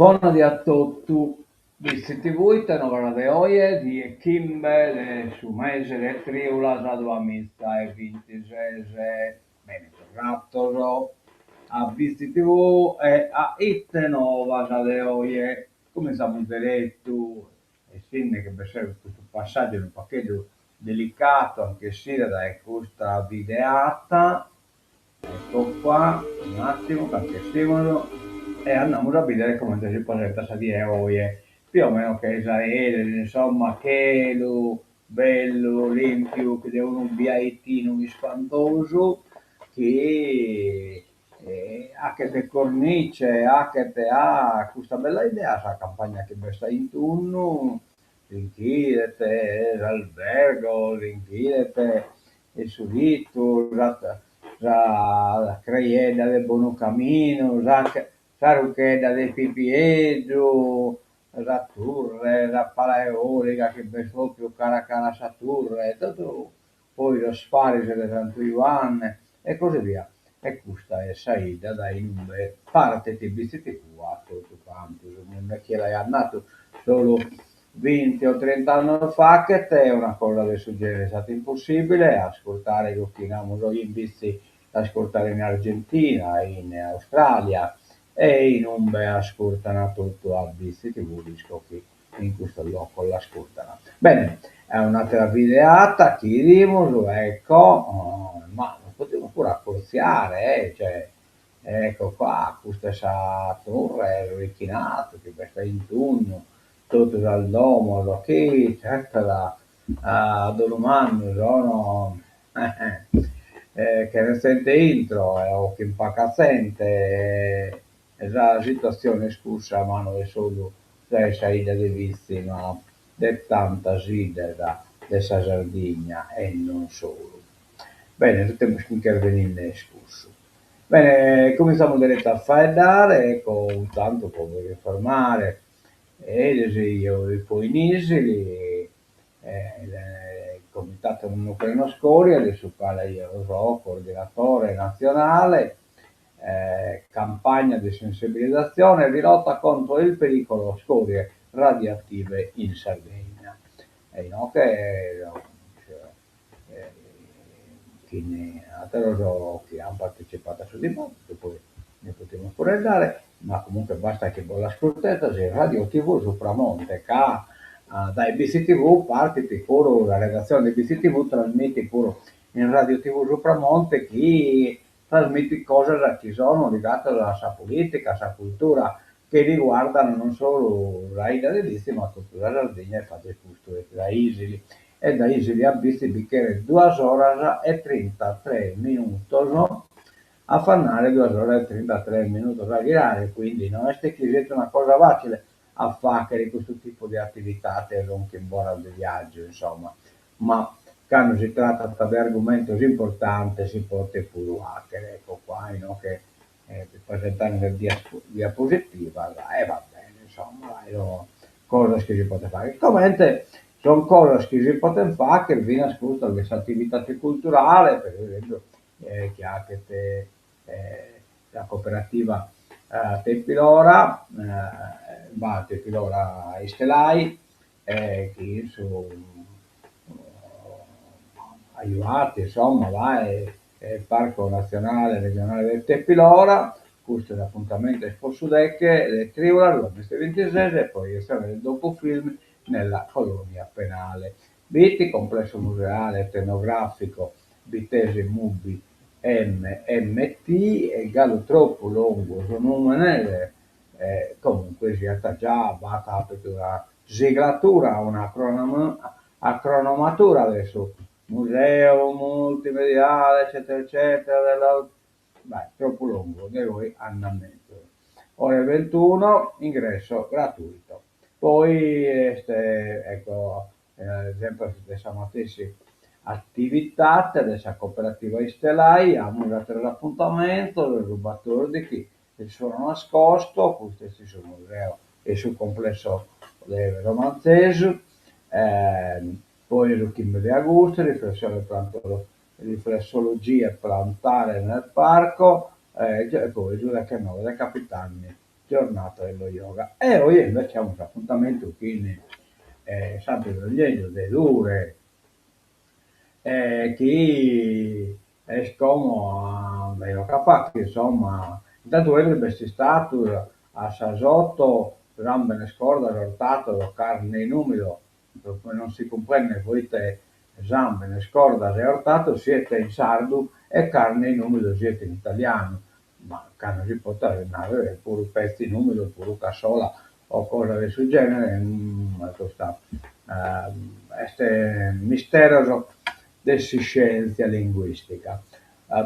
Buonasera a tutti, visti TV, novella di oggi di Kimbe su mese le triula da 2026, bene, tornato a visti TV e a it nova di oggi, come siamo detto, e sì, che per essere questo passaggio è un pacchetto delicato anche se da questa videata. Ecco qua, un attimo, cancessiamolo e andiamo a vedere come si presenta sta di oggi. Più o meno che Israele, insomma, che lo bello, limpio, che devono un biaitino spantoso, che anche le cornice, anche te ha questa bella idea, questa campagna che sta in turno, l'inchidete, l'albergo, l'inchidete, il sudito, la creieda del buon cammino, la rucheda del pipieggio, la torre, la pala eolica che per proprio cara cara sa torre, tutto, poi lo sparige del Santo Ioanne e così via. E questa è Saida da Inumbe, parte di vestiti qua, tutto quanto, non è che l'hai andato solo 20 o 30 anni fa, che è una cosa del genere è stato impossibile, ascoltare lo chiamiamo noi in visti, ascoltare in Argentina, in Australia e in Umbe ascoltano tutto a visti TV, disco che in questo luogo l'ascoltano. Bene, è un'altra videata, chiedimolo, ecco, ma lo potevo pure accorziare, cioè, ecco qua, questa torre ricchinato, che sta in turno, tutto dal domo, da qui, certo, a Dolomano, sono, che ne sente intro, o che impacca sente, la situazione scusa a mano è solo dai saida di visti, ma di tanta sida della Sardegna e non solo. Bene, tutte le intervenire nel scorso. Bene, cominciamo diretto a fare, ecco, tanto per informare, io i Poinisili, il Comitato Nucleo Scoria, di su quale io sono coordinatore nazionale, campagna di sensibilizzazione e di lotta contro il pericolo scorie radioattive in Sardegna. E no, che chi ne ha che hanno partecipato a questo dibattito, poi ne potremo pure dare, ma comunque basta che voi l'ascoltate, se Radio TV Supramonte, che dai BCTV parte pure la redazione di BCTV trasmette pure in Radio TV Supramonte che trasmette cose che sono legate alla sua politica, alla sua cultura, che riguardano non solo la Ida dell'Isti, ma tutta la Sardegna e fate giusto da Isili. E da Isili a Bisti bicchiere 2 ore e 33 minuti, no? A fannare 2 ore e 33 minuti a girare, quindi non è che siete una cosa facile a fare questo tipo di attività anche in buona di viaggio, insomma, ma quando si tratta di argomenti importanti si può pure hacker, ecco qua, no? Che presentare una diapositiva, e va bene, insomma, cose che si può fare. Commenti sono cose che si possono fare che viene ascolta le attività culturali, per esempio, che ha che la cooperativa Tepilora, Tepilora Istelai, che sono aiutati, insomma, va, il Parco Nazionale Regionale del Tepilora, questo è l'appuntamento Expo Sudecche, le Trivola, l'26 e poi esame del docufilm nella colonia penale. Biti, complesso museale etnografico Vitese Mubi MMT e Gallo troppo lungo, comunque si è già battato una siglatura, una cronomatura adesso, museo multimediale, eccetera, eccetera, beh, troppo lungo, di voi andamento. Ore 21, ingresso gratuito. Poi, ecco, sempre diciamo stessi attività della cooperativa Istelai, hanno dato l'appuntamento, il rubatore di chi il suono nascosto, questo è sul museo e sul complesso del romanzese, poi il 15 di agosto, riflessologia plantare nel parco, e poi Giulia Canova dei Capitani giornata dello yoga. E oggi invece abbiamo un appuntamento qui, sempre togliendo le dure, chi escono dai capaci, insomma, intanto dovrebbe essere stato a Sasotto, rambe ne scorda, ortato, carne in umido, non si comprende, poi te zambe ne scorda, e ortato, siete in sardo e carne in umido siete in italiano, ma non si può avere pure pezzi in umido, pure cassola o cose del suo genere, questo este mistero della scienza linguistica.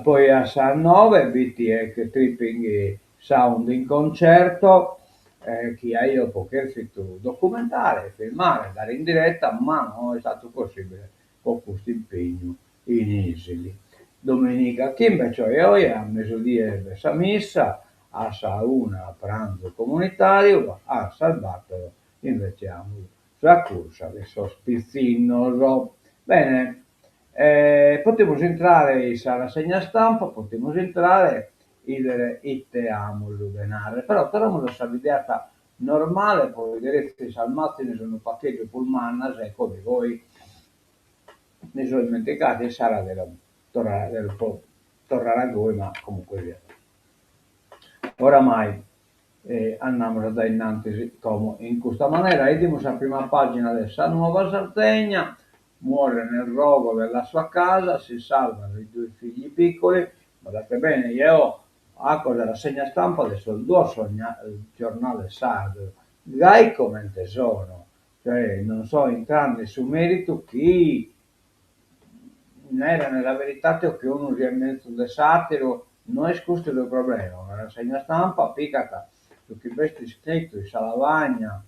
Poi a San 9 BTE Tripping Sound in concerto, che io potersi documentare, filmare, dare in diretta, ma non è stato possibile con questo impegno in Isili. Domenica che invece oggi a mezzodì questa messa, a sa una pranzo comunitario, a Salvatore invece a la corsa del sospizzino. Bene, potremmo entrare in rassegna stampa, potremmo entrare il teamo denaro, però torniamo alla videata normale, poi vedrete se al mattino sono un pacchetto pullman, ecco di voi ne sono dimenticati e sarà tornare a voi, ma comunque via. Oramai andiamo da innanzi come in questa maniera, vediamo la prima pagina della Nuova Sardegna, muore nel rogo della sua casa, si salvano i due figli piccoli, guardate bene, io a cosa rassegna stampa adesso il giornale sardo, gai come te sono, cioè non so entrare su merito chi era nella verità che uno sia in mezzo del satiro non è questo il problema, una rassegna stampa piccata su chi vesti scritto in salavagna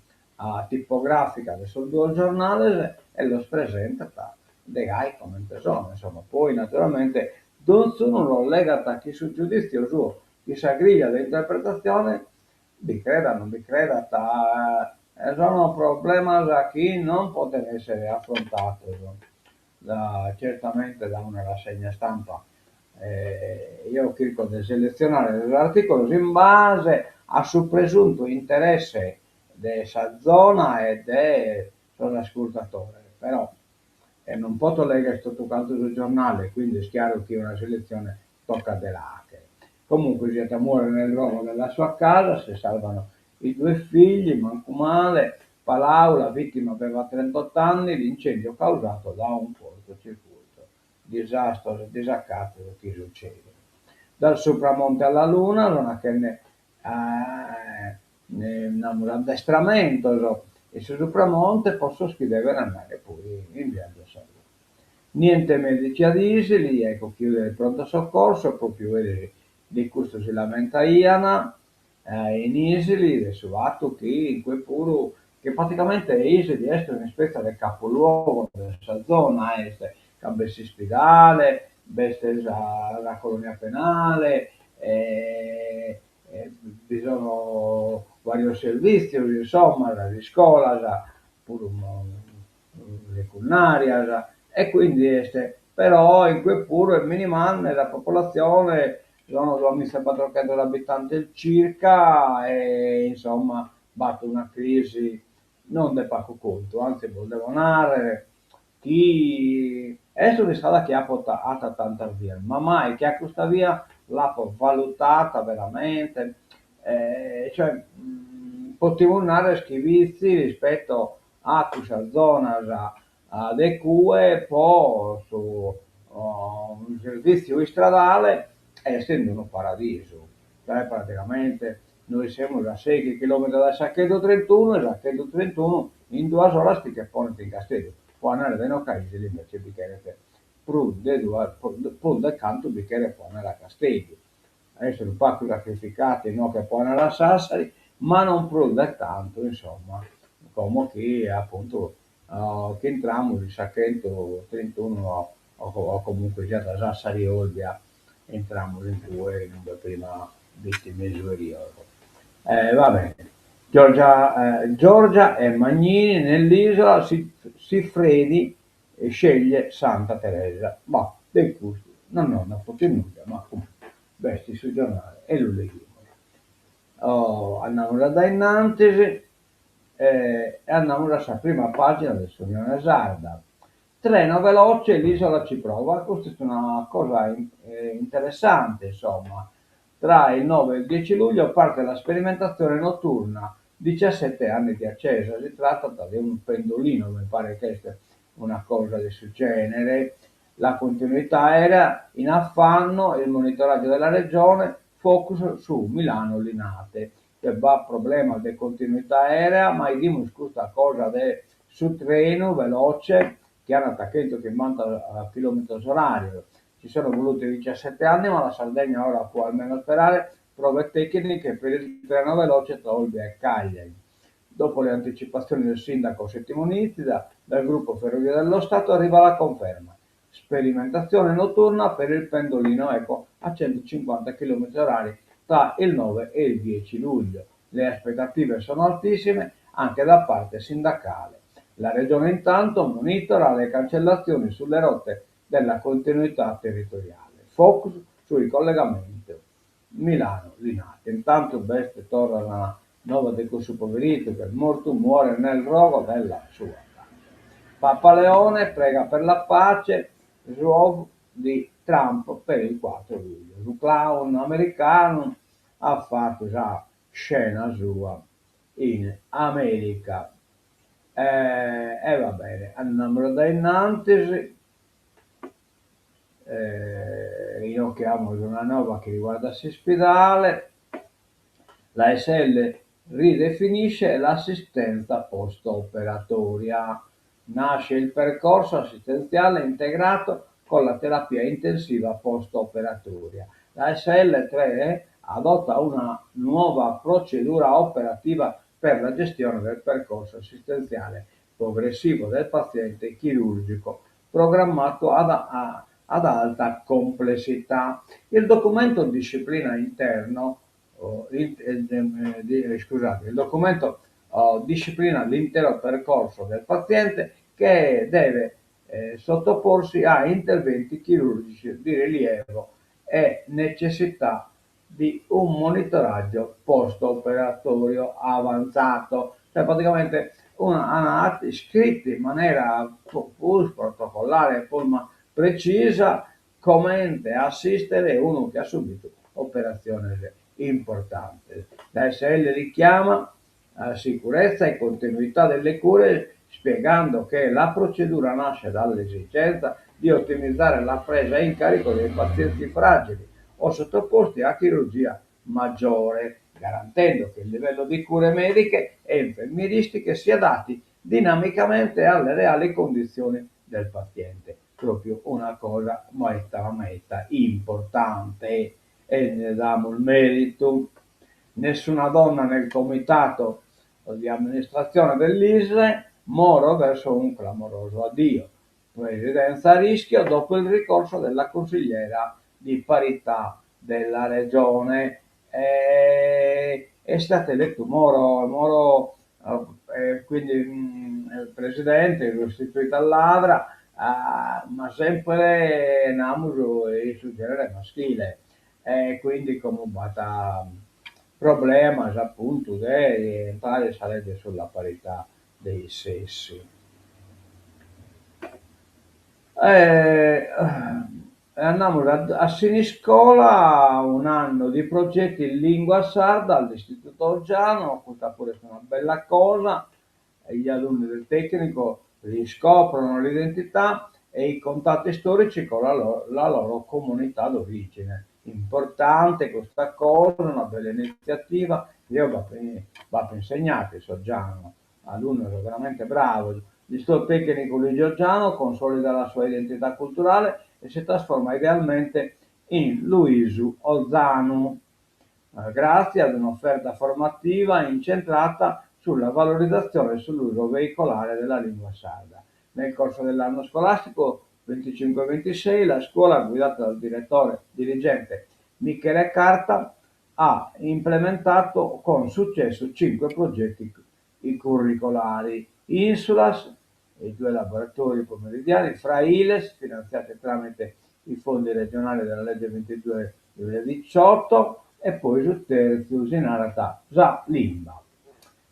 tipografica del suo giornale e lo presenta dei gai come sono, insomma, poi naturalmente non sono lo legata a chi sul giudizio suo, chi si aggriglia dell'interpretazione, vi creda, non vi creda, sono problemi a chi non possono essere affrontati certamente da una rassegna stampa. Io cerco di selezionare l'articolo in base a suo presunto interesse della zona e dell'ascoltatore, però non posso leggere tutto quanto sul giornale, quindi è chiaro che una selezione tocca dell'acre. Comunque siete muore nel rogo della sua casa, si salvano i due figli, manco male, Palau, la vittima aveva 38 anni, l'incendio causato da un cortocircuito. Disastro, disaccato che succede. Dal sopramonte alla luna, zona che un addestramento, e sul sopramonte posso scrivere andare poi in viaggio salute. Niente medici ad Isili, ecco chiudere il pronto soccorso, proprio vedere di questo si lamenta Iana, in Isili, adesso atto che in quel puro che praticamente Isili è una specie del capoluogo di questa zona, Cabessi Spidale, Beste la colonia penale, vi sono vari servizi, insomma, la scuola, pure le culinarie, e quindi però in quel puro il minimale la popolazione sono 2.400 abitanti circa e insomma batte una crisi non di poco conto, anzi volevo narrare chi adesso è stata che ha portato tanta via, ma mai che a questa via l'ha valutata veramente, cioè potevo narrare schivizi rispetto a questa zona de cue poi su un servizio stradale essendo un paradiso, cioè praticamente noi siamo a 6 km dal Sacchetto 31 e Sacchetto 31 in 2 ore che ponete in castello, può andare da un paese invece bicchiere prude, poi da canto bicchiere può andare a Castello. Adesso un po' più sacrificati, no, che può andare a Sassari, ma non prude tanto, insomma, come che appunto che entriamo il Sacchetto 31 o comunque già da Sassari Olbia entriamo in due in una prima vittime periodo. Va bene. Giorgia e Magnini nell'isola Siffredi e sceglie Santa Teresa. Ma dei gusti, non ho una nulla, ma comunque vesti sul giornale e lo leggiamo. andiamo da innanzi e andiamo alla prima pagina dell'Unione Sarda. Treno veloce, l'isola ci prova. Questa è una cosa interessante, insomma. Tra il 9 e il 10 luglio parte la sperimentazione notturna, 17 anni di accesa. Si tratta di un pendolino, mi pare che sia una cosa di questo genere. La continuità aerea in affanno, il monitoraggio della regione, focus su Milano Linate. Che va problema di continuità aerea, ma dimmi questa cosa del su treno veloce che hanno attaccato che manda a chilometro orario. Ci sono voluti 17 anni, ma la Sardegna ora può almeno sperare prove tecniche per il treno veloce tra Olbia e Cagliari. Dopo le anticipazioni del sindaco Settimo Nitida, del gruppo Ferrovie dello Stato arriva la conferma. Sperimentazione notturna per il pendolino Eco a 150 km orari tra il 9 e il 10 luglio. Le aspettative sono altissime anche da parte sindacale. La Regione intanto monitora le cancellazioni sulle rotte della continuità territoriale. Focus sui collegamenti Milano-Linate. Intanto Beste torna alla nuova di questo poverito che è morto, muore nel rogo della sua casa. Papa Leone prega per la pace, Srov di Trump per il 4 luglio. Il clown americano ha fatto già scena sua in America. Va bene, andiamo da innanzi. Io chiamo una nuova che riguarda Sispidale. La SL ridefinisce l'assistenza post-operatoria. Nasce il percorso assistenziale integrato con la terapia intensiva post-operatoria. La SL3 adotta una nuova procedura operativa per la gestione del percorso assistenziale progressivo del paziente chirurgico programmato ad alta complessità. Il documento disciplina interno scusate, il documento disciplina l'intero percorso del paziente che deve sottoporsi a interventi chirurgici di rilievo e necessità di un monitoraggio post-operatorio avanzato, cioè praticamente atti scritti in maniera protocollare precisa come assistere uno che ha subito operazione importante. La SL richiama sicurezza e continuità delle cure spiegando che la procedura nasce dall'esigenza di ottimizzare la presa in carico dei pazienti fragili o sottoposti a chirurgia maggiore, garantendo che il livello di cure mediche e infermieristiche si adatti dinamicamente alle reali condizioni del paziente. Proprio una cosa meta importante e ne diamo il merito. Nessuna donna nel comitato di amministrazione dell'ISLE, Moro verso un clamoroso addio. Presidenza a rischio dopo il ricorso della consigliera di parità della regione. È stato eletto Moro quindi il presidente, sostituito all'Adra, ma sempre namuso il genere maschile. Quindi come un problema appunto di entrare a legge sulla parità dei sessi. Andiamo a Siniscola, un anno di progetti in lingua sarda all'Istituto Oggiano, questa pure è una bella cosa, gli alunni del tecnico riscoprono l'identità e i contatti storici con la loro comunità d'origine. Importante questa cosa, una bella iniziativa, io va per insegnare, Soggiano, alunno veramente bravo. L'Istituto Tecnico Luigi Oggiano consolida la sua identità culturale e si trasforma idealmente in Luisu Ozzanu, grazie ad un'offerta formativa incentrata sulla valorizzazione e sull'uso veicolare della lingua sarda. Nel corso dell'anno scolastico 25-26 la scuola, guidata dal dirigente Michele Carta, ha implementato con successo 5 progetti curricolari. Insulas, i 2 laboratori pomeridiani, Frailes, finanziati tramite i fondi regionali della legge 22 2018, e poi sul terzo si narra già Limba.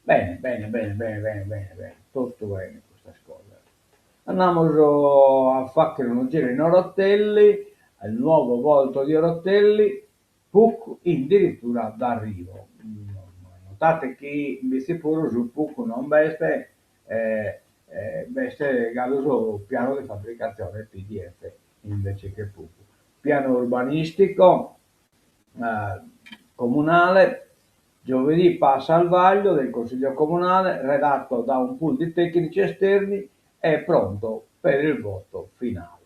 Bene, bene, bene, bene, bene, bene, bene, tutto bene questa cosa. Andiamo a fare un giro in Orotelli, al nuovo volto di Orotelli, Puc addirittura d'arrivo. Notate che in sicuro su Puc non veste, veste sul piano di fabbricazione PDF invece che Puc. Piano urbanistico comunale, giovedì passa al vaglio del Consiglio Comunale, redatto da un pool di tecnici esterni, è pronto per il voto finale.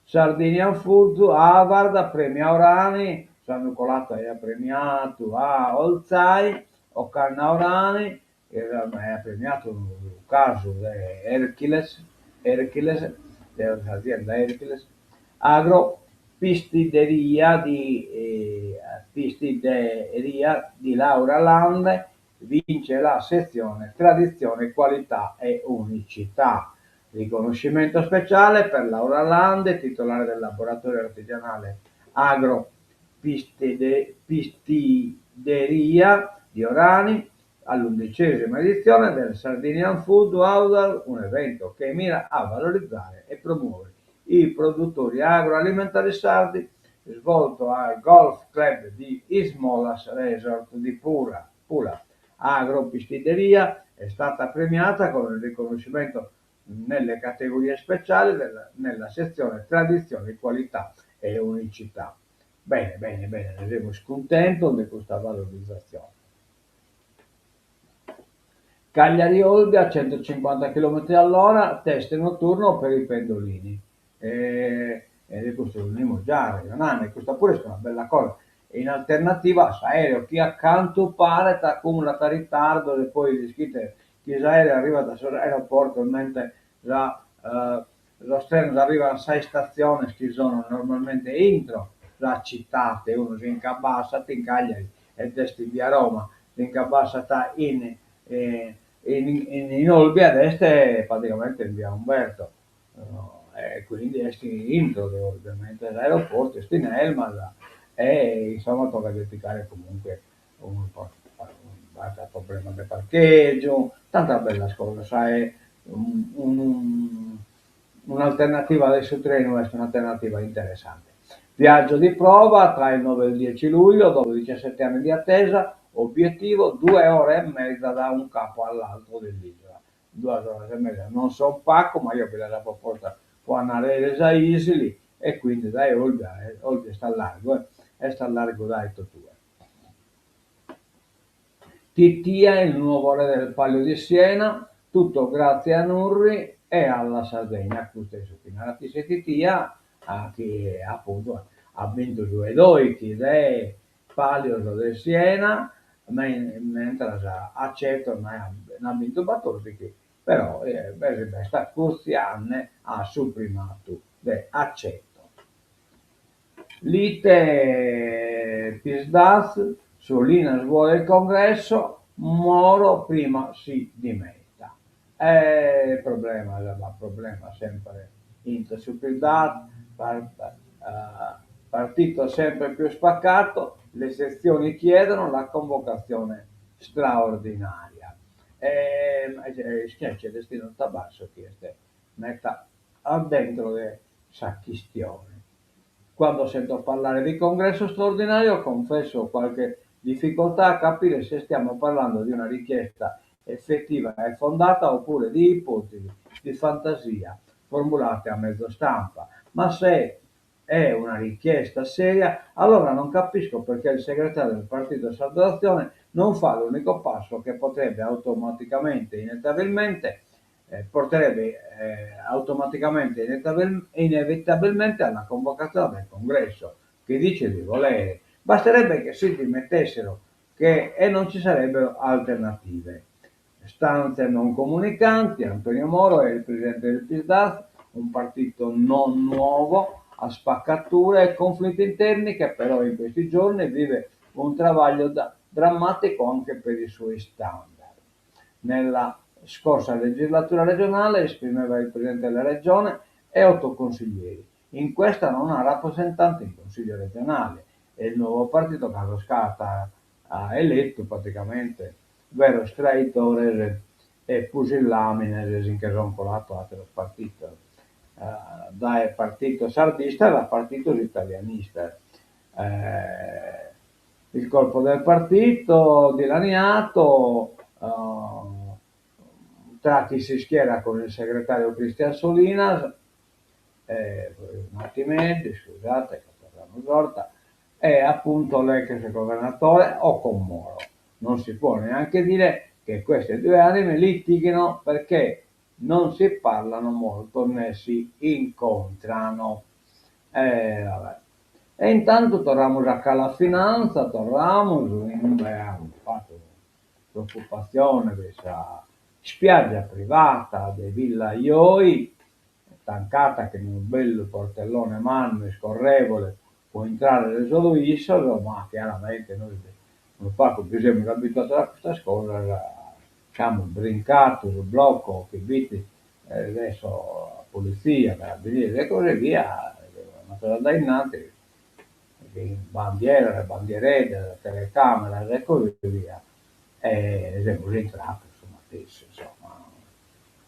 Sardinian Food, Harvard, premia Orani, San Nicolata ha premiato a Olzai, Ocarna Orani, ha premiato un caso di Hercules, dell'azienda Hercules, Agro Pistideria di Laura Land vince la sezione Tradizione, Qualità e Unicità. Riconoscimento speciale per Laura Land, titolare del laboratorio artigianale Agro Pistideria di Orani, all'11ª edizione del Sardinian Food Award, un evento che mira a valorizzare e promuovere i produttori agroalimentari sardi, svolto al Golf Club di Ismolas Resort di Pula. Agropistideria è stata premiata con il riconoscimento nelle categorie speciali nella sezione Tradizioni, Qualità e Unicità. Bene, bene, bene, ne siamo contenti di questa valorizzazione. Cagliari-Olbia a 150 km all'ora, test notturno per i pendolini. E questo è un già regionale, questa pure è una bella cosa. E in alternativa, aereo, chi accanto pare ti accumula da ritardo e poi rischite che l'aereo arriva dall'aeroporto, mentre lo treno arriva a 6 stazioni che sono normalmente entro la città, e uno si incabassa in Cagliari e desti via Roma, si incabassa in Olbia ad est è praticamente in via Umberto, e quindi è intro ovviamente l'aeroporto, è in Elma e insomma tocca verificare comunque un problema di parcheggio, tanta bella cosa, sai, un'alternativa adesso treno è un'alternativa interessante. Viaggio di prova tra il 9 e il 10 luglio, dopo 17 anni di attesa, obiettivo 2 ore e mezza da un capo all'altro dell'isola. 2 ore e mezza, non so un pacco, ma io per la proposta può andare a Isili e quindi dai Olbia sta a largo da Totue. Titia, il nuovo re del Palio di Siena, tutto grazie a Nurri e alla Sardegna, lo stesso Pinarati Titia, che appunto ha vinto due doiti del Palio di Siena, mentre Aceto non ha vinto Battosti, però questa Costianne ha supprimato Aceto. Lite Pisdas, Solinas vuole il congresso, Moro prima si dimetta. Il problema sempre Inter su Pisdas, partito sempre più spaccato, le sezioni chiedono la convocazione straordinaria. C'è destino tabasso che metta dentro le sacchistioni. Quando sento parlare di congresso straordinario confesso qualche difficoltà a capire se stiamo parlando di una richiesta effettiva e fondata oppure di ipotesi di fantasia formulate a mezzo stampa, ma se è una richiesta seria allora non capisco perché il segretario del Partito Sardo d'Azione non fa l'unico passo che potrebbe automaticamente, inevitabilmente porterebbe automaticamente inevitabilmente alla convocazione del congresso che dice di volere. Basterebbe che si dimettessero e non ci sarebbero alternative. Stanze non comunicanti, Antonio Moro è il presidente del PISDAS, un partito non nuovo, a spaccature e conflitti interni che però in questi giorni vive un travaglio drammatico anche per i suoi standard. Nella scorsa legislatura regionale esprimeva il presidente della regione e 8 consiglieri. In questa non ha rappresentante in consiglio regionale. e il nuovo partito che Scatta ha eletto praticamente vero traitore e pusillanime che sono colato altro partito dal partito sardista al partito italianista. Il colpo del partito dilaniato, Tratti si schiera con il segretario Cristian Solinas, Martinetti, scusate, che parliamo sorta, e appunto l'ex governatore o con Moro. Non si può neanche dire che queste due anime litighino perché non si parlano molto né si incontrano. Vabbè. E intanto torniamo a la finanza, torniamo, abbiamo fatto preoccupazione questa spiaggia privata dei villaioi, tancata che in un bel portellone manno scorrevole può entrare solo Isolo, ma chiaramente noi non fa che siamo abituati a questa cosa, siamo brincato sul blocco, che viti adesso la polizia, carabinieri e così via, una cosa da innanzi, bandiere, bandierette, telecamere e così via, e siamo rientrati insomma stesso, insomma,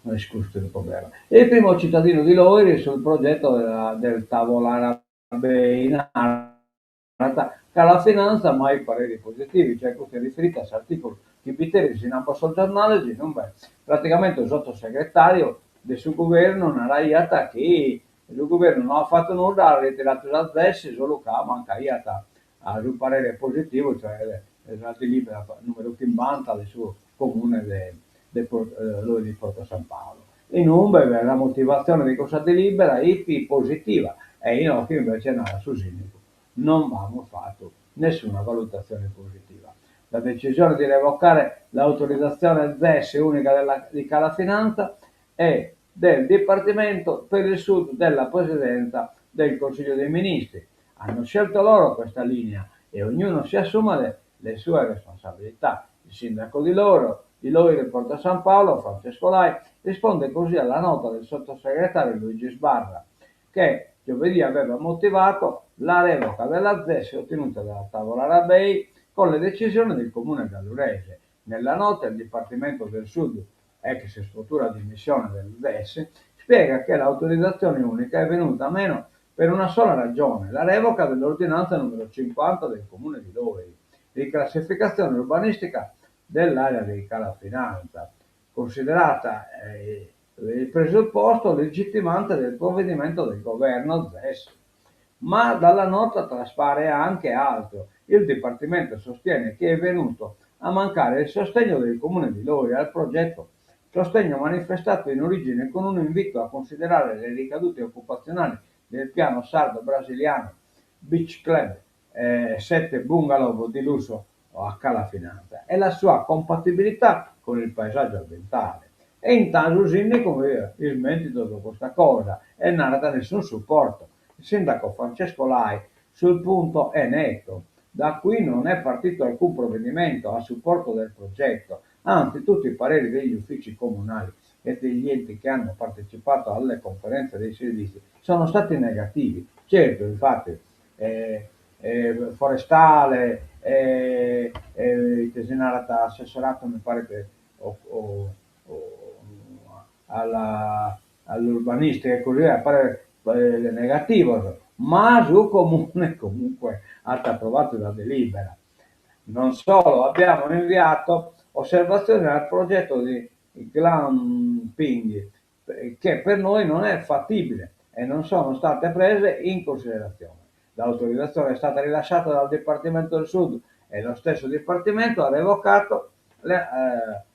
non è scuso il problema. E il primo cittadino di Lori sul progetto del tavolo in Arata, che alla finanza mai pareri positivi, cioè questo è riferito a questo articolo che Biteresi in ambito sul giornale, di non beh, praticamente il sottosegretario del suo governo non ha iata che il governo non ha fatto nulla, ha ritirato la ZES, solo che manca iata a un parere positivo, cioè la delibera numero 50 del suo comune di Porto San Paolo. In Umbe la motivazione di questa delibera è positiva e in occhio invece nella su Sinico non abbiamo fatto nessuna valutazione positiva. La decisione di revocare l'autorizzazione ZES unica di Cala Finanza è del Dipartimento per il Sud della Presidenza del Consiglio dei Ministri. Hanno scelto loro questa linea e ognuno si assume le sue responsabilità. Il sindaco di Loi del Porto San Paolo, Francesco Lai, risponde così alla nota del sottosegretario Luigi Sbarra, che giovedì aveva motivato la revoca della ZES ottenuta dalla tavola Rabei con le decisioni del comune gallurese. Nella nota il Dipartimento del Sud, ex struttura di missione del ZES, spiega che l'autorizzazione unica è venuta meno per una sola ragione, la revoca dell'ordinanza numero 50 del comune di Loi, di classificazione urbanistica dell'area di Cala Finanza, considerata il presupposto legittimante del provvedimento del governo ZES. Ma dalla nota traspare anche altro. Il Dipartimento sostiene che è venuto a mancare il sostegno del Comune di Lori al progetto, sostegno manifestato in origine con un invito a considerare le ricadute occupazionali del piano sardo-brasiliano Beach Club 7 bungalow di lusso a Cala Finanza e la sua compatibilità con il paesaggio ambientale. E intanto Usinni come smentito su questa cosa e non ha dato nessun supporto. Il sindaco Francesco Lai sul punto è netto. Da qui non è partito alcun provvedimento a supporto del progetto, anzi tutti i pareri degli uffici comunali e degli enti che hanno partecipato alle conferenze dei servizi sono stati negativi. Certo, infatti, forestale, Tesinarata assessorato mi pare che all'urbanistica e così via appare negativo, ma su comune comunque ha approvato la delibera. Non solo, abbiamo inviato osservazioni al progetto di glamping che per noi non è fattibile e non sono state prese in considerazione. L'autorizzazione è stata rilasciata dal Dipartimento del Sud e lo stesso Dipartimento ha revocato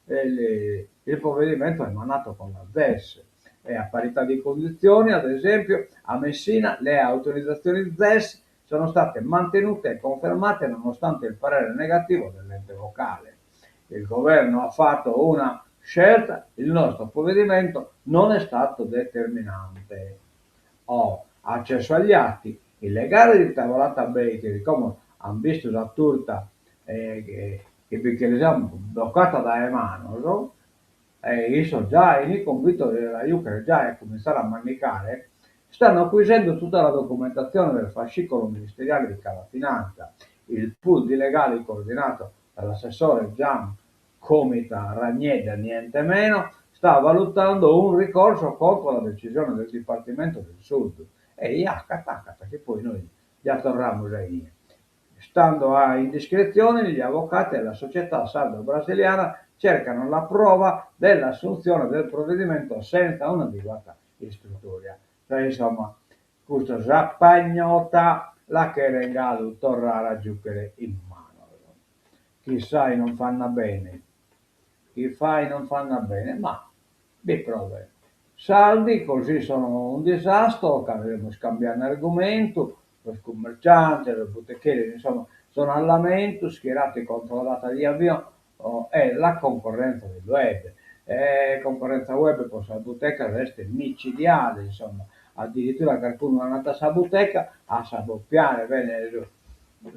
il provvedimento emanato con la ZES. E a parità di condizioni, ad esempio, a Messina le autorizzazioni ZES sono state mantenute e confermate nonostante il parere negativo dell'ente locale. Il governo ha fatto una scelta, il nostro provvedimento non è stato determinante. Ho accesso agli atti, il legale di Tavolata Bay, che come hanno visto la turta che diciamo, bloccata da Emano, io sono già in convinto della Juve già a cominciare a manicare stanno acquisendo tutta la documentazione del fascicolo ministeriale di Cala Finanza. Il pool di legali coordinato dall'assessore Gian Comita Ragneda, niente meno, sta valutando un ricorso contro la decisione del Dipartimento del Sud. E iacca, che poi noi gli attorramo ahí. Stando a indiscrezioni, gli avvocati della società sardo-brasiliana cercano la prova dell'assunzione del provvedimento senza un'adeguata istruttoria. Cioè, insomma, questo zappagnota la querengalo tornare a giocare in mano. Chissà, non fanno bene. Chi fa e non fanno bene, ma vi prove. Saldi così sono un disastro, dovremmo scambiare argomento, lo commerciante, lo bottechiere, insomma, sono al lamento schierati contro la data di avvio e la concorrenza del web. Concorrenza web con la bottega resta micidiale, insomma, addirittura qualcuno è andato a bottega a saboppiare bene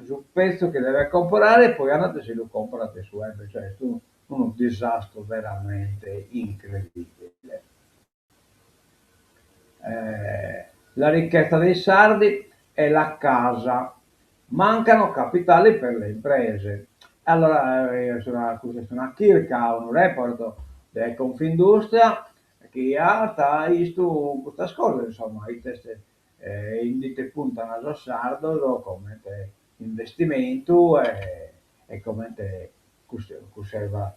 sul pezzo che deve comprare e poi andate se lo comprate su web, cioè un disastro veramente incredibile. La ricchezza dei sardi è la casa, mancano capitali per le imprese. Allora, su una Kirka, un report di Confindustria che sta visto questa cosa, insomma, i test indite puntano allo sardo come investimento e come conserva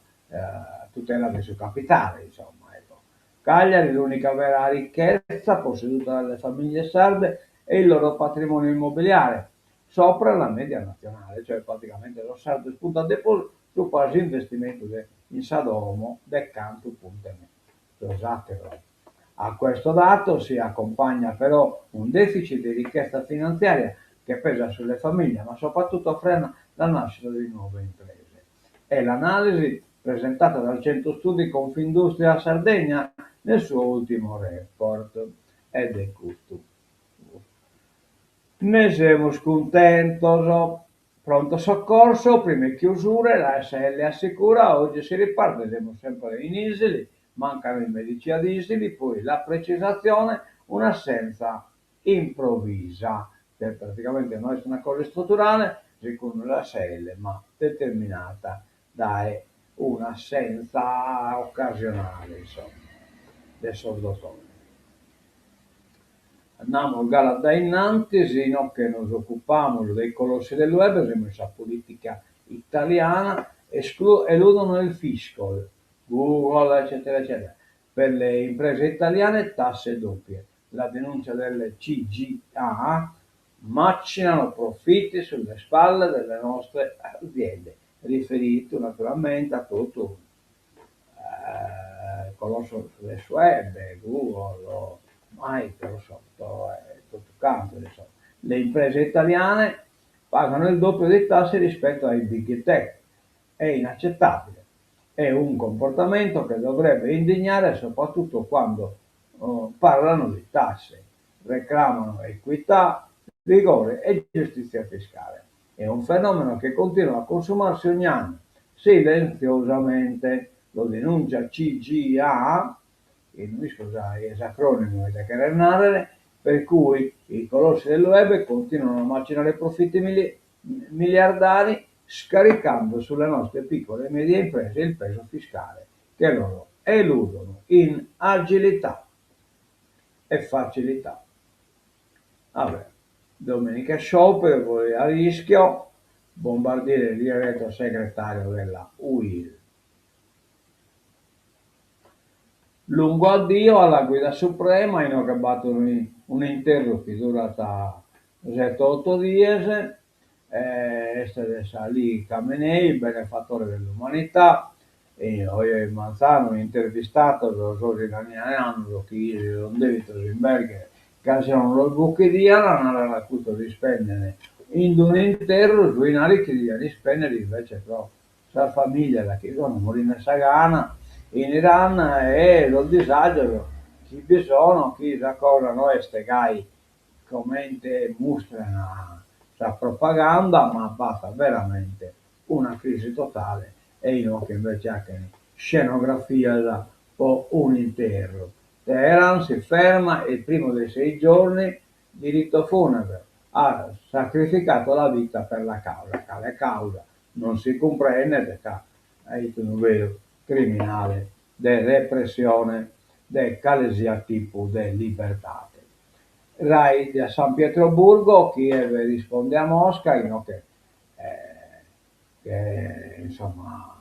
tutela del suo capitale, insomma. Ecco. Cagliari, l'unica vera ricchezza posseduta dalle famiglie sarde è il loro patrimonio immobiliare, sopra la media nazionale, cioè praticamente lo sardo spunta su quasi investimento in Sadomo del canto.me. Esatto. A questo dato si accompagna però un deficit di richiesta finanziaria che pesa sulle famiglie, ma soprattutto frena la nascita di nuove imprese. È l'analisi presentata dal Centro Studi Confindustria Sardegna nel suo ultimo report ed è questo. Ne siamo scontentos. Pronto soccorso, prime chiusure, la SL assicura, oggi si riparte, siamo sempre in Isili, mancano i medici ad Isili, poi la precisazione, un'assenza improvvisa, che praticamente non è una cosa strutturale, secondo la SL, ma determinata da un'assenza occasionale, insomma, del sordotono. Andiamo da innanzi, sino che nos occupamos dei colossi del web, siamo la politica italiana, eludono il fisco, Google, eccetera, eccetera. Per le imprese italiane tasse doppie. La denuncia delle CGA macinano profitti sulle spalle delle nostre aziende, riferito naturalmente a tutto colosso del web, Google, Microsoft, tutto quanto, insomma. Le imprese italiane pagano il doppio dei tasse rispetto ai big tech. È inaccettabile. È un comportamento che dovrebbe indignare soprattutto quando parlano di tasse, reclamano equità, rigore e giustizia fiscale. È un fenomeno che continua a consumarsi ogni anno, silenziosamente. Lo denuncia CGA, che non scusa, è acronimo da querernare, per cui i colossi del web continuano a macinare profitti miliardari scaricando sulle nostre piccole e medie imprese il peso fiscale che loro eludono in agilità e facilità. Vabbè, domenica sciopero a rischio, Bombardiere diretto segretario della UIL. Lungo addio alla guida suprema, hanno acabato un intero che durata 7-8 giorni, è salì Khamenei, benefattore dell'umanità, e hoy Manzano intervistato los iranianos che non debito in Berger, che sono los buchi di Iran, hanno raccolto di spendere in un intero su inari che di spendere invece però la famiglia la che sono morire in Sagana in Iran e lo disagio chi bisogna, chi raccontano e stegai come mostrano la propaganda, ma basta veramente una crisi totale e io che invece anche scenografia o un intero Teheran si ferma e il primo dei 6 giorni di rito funebre ha sacrificato la vita per la causa. La causa non si comprende perché è un vero criminale di repressione del calesia tipo di libertà. Rai da San Pietroburgo, Kiev risponde a Mosca, che insomma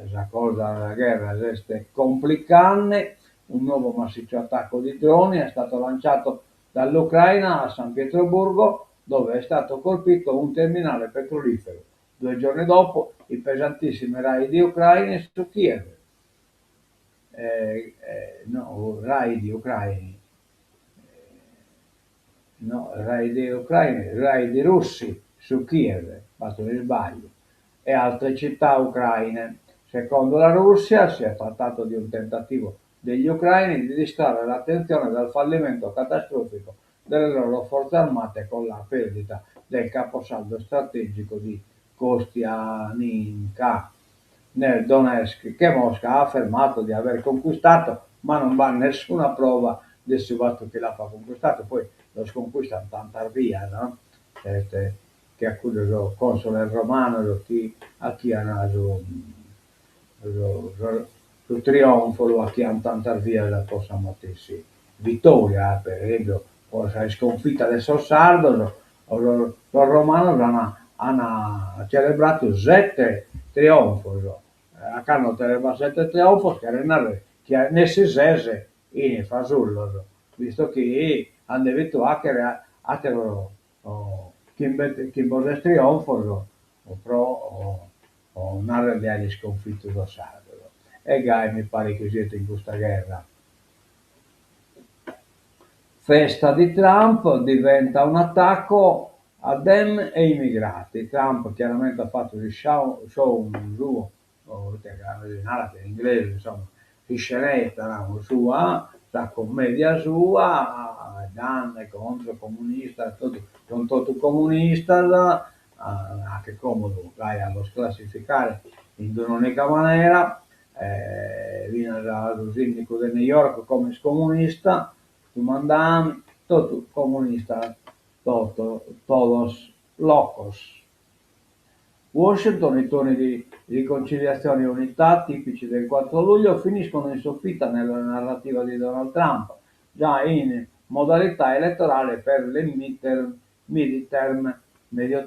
la cosa della guerra resta complicante. Un nuovo massiccio attacco di droni è stato lanciato dall'Ucraina a San Pietroburgo, dove è stato colpito un terminale petrolifero. 2 giorni dopo i pesantissimi raidi ucraini su Kiev. No, raidi ucraini, no, raidi ucraini, raidi russi su Kiev, fatto di sbaglio, e altre città ucraine. Secondo la Russia si è trattato di un tentativo degli ucraini di distrarre l'attenzione dal fallimento catastrofico delle loro forze armate con la perdita del caposaldo strategico di Kostianinka nel Donetsk, che Mosca ha affermato di aver conquistato, ma non va nessuna prova del suo fatto che l'ha conquistato. Poi lo sconquistan tanta via, no? Che accusa console romano, a chi ha naso su trionfo, a chi ha tanta via la cosa matessi vittoria, per esempio, cosa è sconfitta del Sossardo, los romanos hanno celebrato 7 trionfi, hanno celebrato 7 trionfi che ne si sese in fasullo, visto che hanno detto a che loro chi vuole trionfo o pro o narra degli sconfitto da Sardo. E Gai mi pare che siete in questa guerra. Festa di Trump diventa un attacco a Dem e immigrati. Trump chiaramente ha fatto il show un suo, in inglese, insomma, di scenetta sua, la commedia sua, danne contro comunista, sono tutti comunista, anche comodo, vai allo classificare in un'unica maniera, viene dal sindaco di New York come scomunista, mandan todo comunista, todos locos. Washington, i toni di riconciliazione e unità tipici del 4 luglio finiscono in soffitta nella narrativa di Donald Trump, già in modalità elettorale per le midterm, medio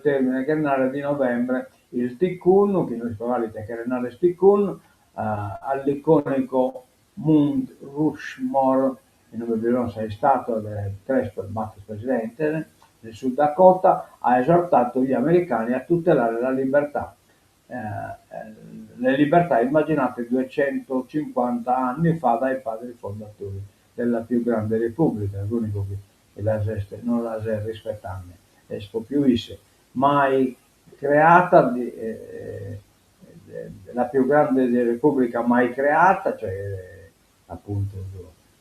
termine quinquennale di novembre. Il Tikkun, che noi scovalite quinquennale Tikkun, all'iconico Mount Rushmore, in Nuova Zelanda sei stato del Crespo, il presidente del Sud Dakota, ha esortato gli americani a tutelare la libertà, le libertà immaginate 250 anni fa dai padri fondatori della più grande repubblica, l'unico che non la rispettando, e scopiuisse mai creata, la più grande repubblica mai creata, cioè appunto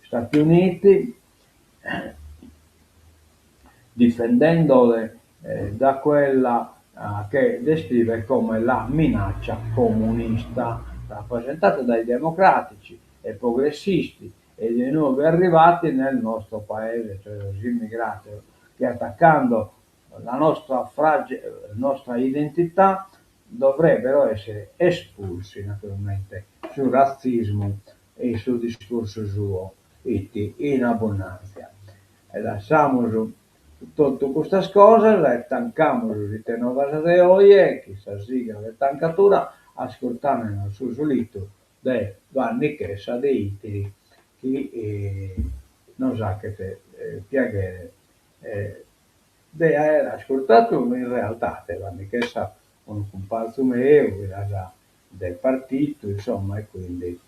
Stati Uniti, difendendole da quella che descrive come la minaccia comunista, rappresentata dai democratici e progressisti e dei nuovi arrivati nel nostro paese, cioè gli immigrati, che attaccando la nostra identità dovrebbero essere espulsi naturalmente sul razzismo e sul discorso suo in abbondanza. E lasciamo tutte queste cose, e tancamos di te novas de hoy, che si siga la tancatura, ascoltando il suo solito de Vanni Chessa de Iteri, che non sa che te piacere de aver ascoltato in realtà te Vanni Chessa un comparso mio, era del partito, insomma, e quindi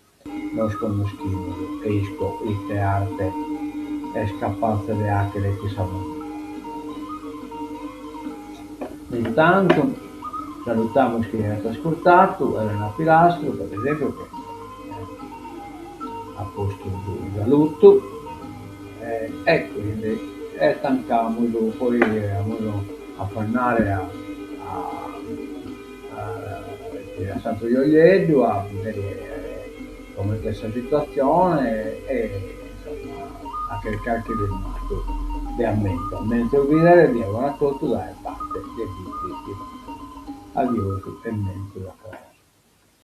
non sconosciamo il arte e scappanze di acre che sono. Intanto salutiamo chi ha ascoltato, Elena Pilastro per esempio, che ha posto un saluto, e quindi tanciamo poi a tornare a Santo Iogliedo a vedere come questa situazione e anche le cariche del mato, le ammento, mentre guidare devono a tutto dare parte, le addio e mento la cosa.